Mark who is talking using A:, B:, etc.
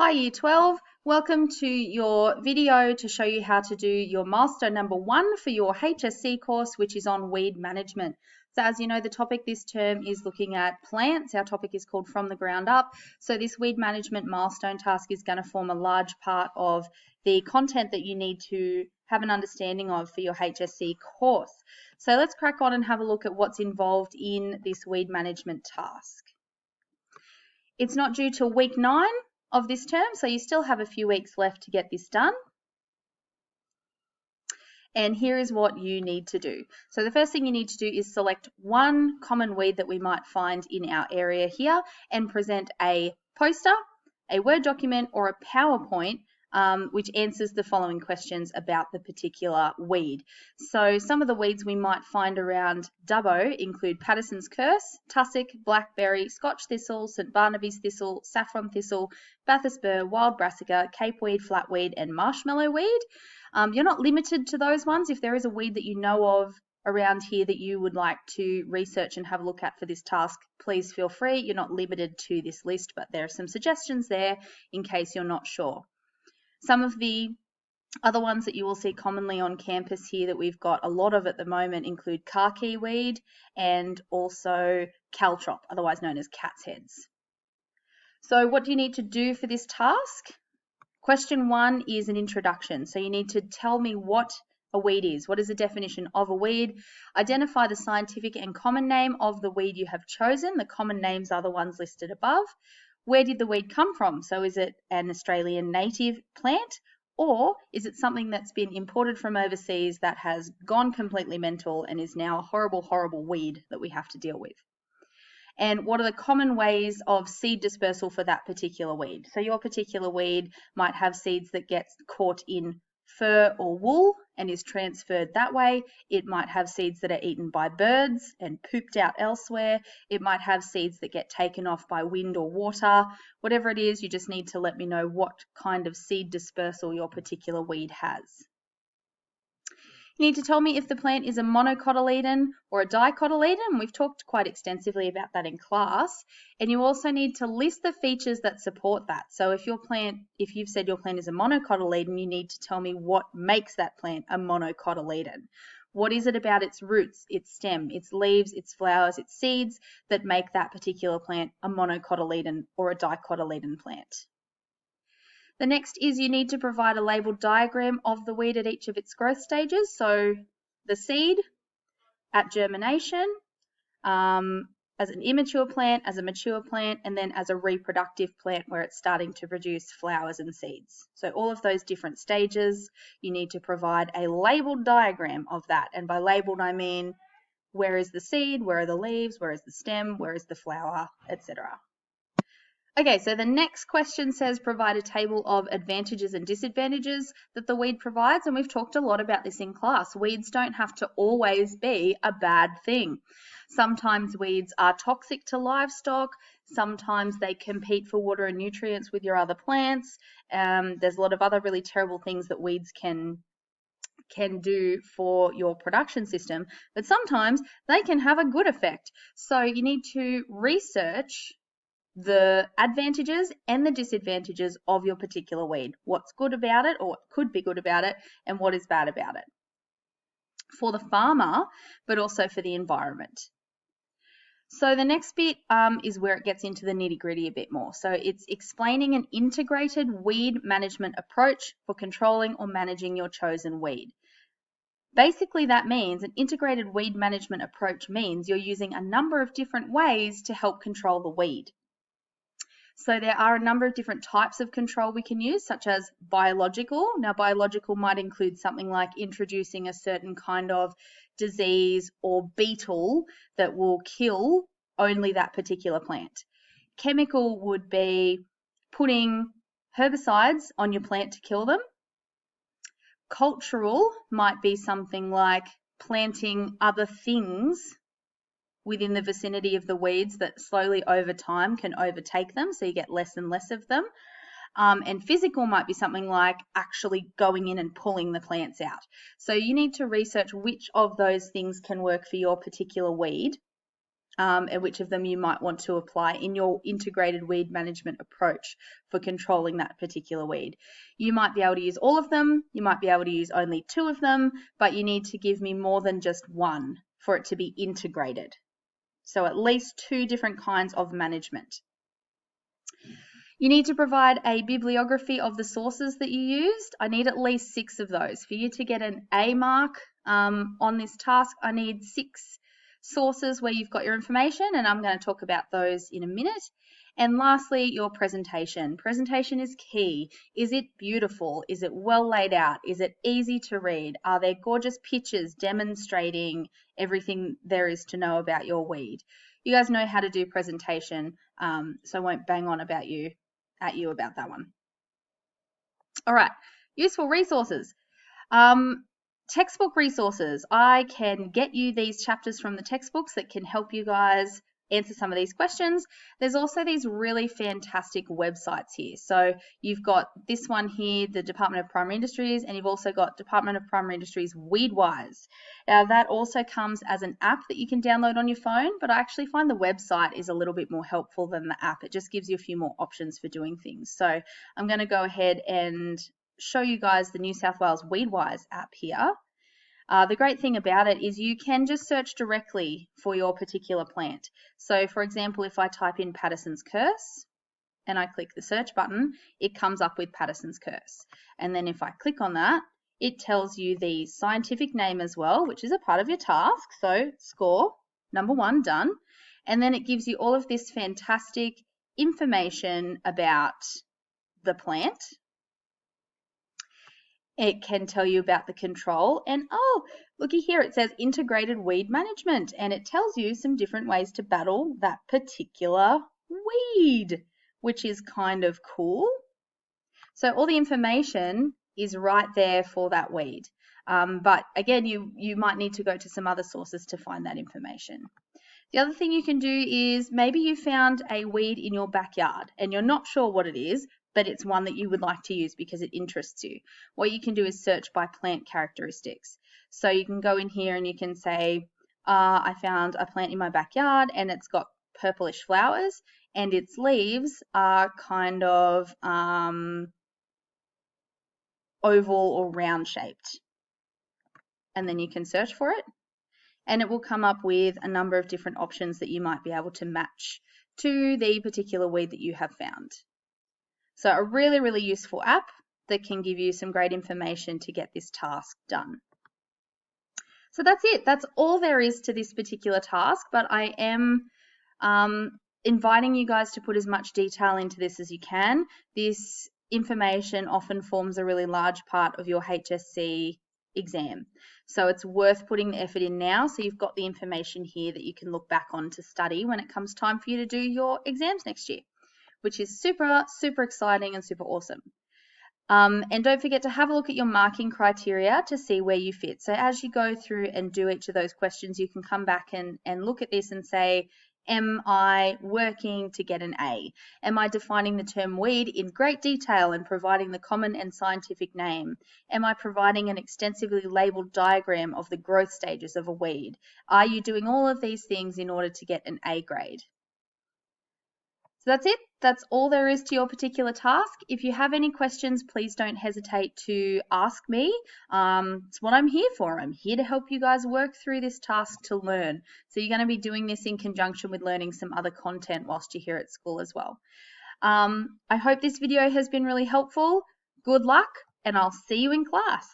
A: Hi Year 12, welcome to your video to show you how to do your milestone number 1 for your HSC course, which is on weed management. So as you know, the topic this term is looking at plants. Our topic is called From the Ground Up. So this weed management milestone task is going to form a large part of the content that you need to have an understanding of for your HSC course. So let's crack on and have a look at what's involved in this weed management task. It's not due till week 9 of this term, so you still have a few weeks left to get this done. And here is what you need to do. So the first thing you need to do is select one common weed that we might find in our area here and present a poster, a Word document, or a PowerPoint which answers the following questions about the particular weed. So some of the weeds we might find around Dubbo include Patterson's Curse, Tussock, Blackberry, Scotch Thistle, St Barnaby's Thistle, Saffron Thistle, Bathurst Burr, Wild Brassica, Capeweed, Flatweed, and Marshmallow Weed. You're not limited to those ones. If there is a weed that you know of around here that you would like to research and have a look at for this task, please feel free. You're not limited to this list, but there are some suggestions there in case you're not sure. Some of the other ones that you will see commonly on campus here that we've got a lot of at the moment include khaki weed and also caltrop, otherwise known as cat's heads. So what do you need to do for this task? Question 1 is an introduction. So you need to tell me what a weed is. What is the definition of a weed? Identify the scientific and common name of the weed you have chosen. The common names are the ones listed above. Where did the weed come from? So is it an Australian native plant, or is it something that's been imported from overseas that has gone completely mental and is now a horrible, horrible weed that we have to deal with? And what are the common ways of seed dispersal for that particular weed? So your particular weed might have seeds that get caught in fur or wool and is transferred that way. It might have seeds that are eaten by birds and pooped out elsewhere. It might have seeds that get taken off by wind or water. Whatever it is, you just need to let me know what kind of seed dispersal your particular weed has. You need to tell me if the plant is a monocotyledon or a dicotyledon. We've talked quite extensively about that in class. And you also need to list the features that support that. So if you've said your plant is a monocotyledon, you need to tell me what makes that plant a monocotyledon. What is it about its roots, its stem, its leaves, its flowers, its seeds that make that particular plant a monocotyledon or a dicotyledon plant? The next is you need to provide a labeled diagram of the weed at each of its growth stages. So the seed at germination, as an immature plant, as a mature plant, and then as a reproductive plant where it's starting to produce flowers and seeds. So all of those different stages, you need to provide a labeled diagram of that. And by labeled, I mean where is the seed, where are the leaves, where is the stem, where is the flower, etc. Okay, so the next question says provide a table of advantages and disadvantages that the weed provides, and we've talked a lot about this in class. Weeds don't have to always be a bad thing. Sometimes weeds are toxic to livestock, sometimes they compete for water and nutrients with your other plants. There's a lot of other really terrible things that weeds can do for your production system, but sometimes they can have a good effect. So you need to research the advantages and the disadvantages of your particular weed. What's good about it, or what could be good about it, and what is bad about it for the farmer, but also for the environment. So the next bit is where it gets into the nitty-gritty a bit more. So it's explaining an integrated weed management approach for controlling or managing your chosen weed. Basically, that means an integrated weed management approach means you're using a number of different ways to help control the weed. So there are a number of different types of control we can use, such as biological. Now, biological might include something like introducing a certain kind of disease or beetle that will kill only that particular plant. Chemical would be putting herbicides on your plant to kill them. Cultural might be something like planting other things within the vicinity of the weeds that slowly over time can overtake them, so you get less and less of them. And physical might be something like actually going in and pulling the plants out. So you need to research which of those things can work for your particular weed and which of them you might want to apply in your integrated weed management approach for controlling that particular weed. You might be able to use all of them, you might be able to use only 2 of them, but you need to give me more than just one for it to be integrated. So at least 2 different kinds of management. You need to provide a bibliography of the sources that you used. I need at least 6 of those. For you to get an A mark on this task, I need 6 sources where you've got your information, and I'm going to talk about those in a minute. And lastly, your presentation. Presentation is key. Is it beautiful? Is it well laid out? Is it easy to read? Are there gorgeous pictures demonstrating everything there is to know about your weed? You guys know how to do presentation, so I won't bang on about about that one. All right, useful resources. Textbook resources. I can get you these chapters from the textbooks that can help you guys answer some of these questions. There's also these really fantastic websites here. So you've got this one here, the Department of Primary Industries, and you've also got Department of Primary Industries WeedWise. Now that also comes as an app that you can download on your phone, but I actually find the website is a little bit more helpful than the app. It just gives you a few more options for doing things. So I'm going to go ahead and show you guys the New South Wales WeedWise app here. The great thing about it is you can just search directly for your particular plant. So for example, if I type in Patterson's curse and I click the search button, it comes up with Patterson's curse. And then if I click on that, it tells you the scientific name as well, which is a part of your task. So score, number 1, done. And then it gives you all of this fantastic information about the plant. It can tell you about the control, and oh, looky here, it says integrated weed management, and it tells you some different ways to battle that particular weed, which is kind of cool. So all the information is right there for that weed. But again, you might need to go to some other sources to find that information. The other thing you can do is maybe you found a weed in your backyard and you're not sure what it is, but it's one that you would like to use because it interests you. What you can do is search by plant characteristics. So you can go in here and you can say, I found a plant in my backyard and it's got purplish flowers and its leaves are kind of oval or round shaped. And then you can search for it and it will come up with a number of different options that you might be able to match to the particular weed that you have found. So a really, really useful app that can give you some great information to get this task done. So that's it. That's all there is to this particular task, but I am inviting you guys to put as much detail into this as you can. This information often forms a really large part of your HSC exam. So it's worth putting the effort in now so you've got the information here that you can look back on to study when it comes time for you to do your exams next year, which is super, super exciting and super awesome. And don't forget to have a look at your marking criteria to see where you fit. So as you go through and do each of those questions, you can come back and look at this and say, am I working to get an A? Am I defining the term weed in great detail and providing the common and scientific name? Am I providing an extensively labeled diagram of the growth stages of a weed? Are you doing all of these things in order to get an A grade? So that's it. That's all there is to your particular task. If you have any questions, please don't hesitate to ask me. It's what I'm here for. I'm here to help you guys work through this task to learn. So you're going to be doing this in conjunction with learning some other content whilst you're here at school as well. I hope this video has been really helpful. Good luck, and I'll see you in class.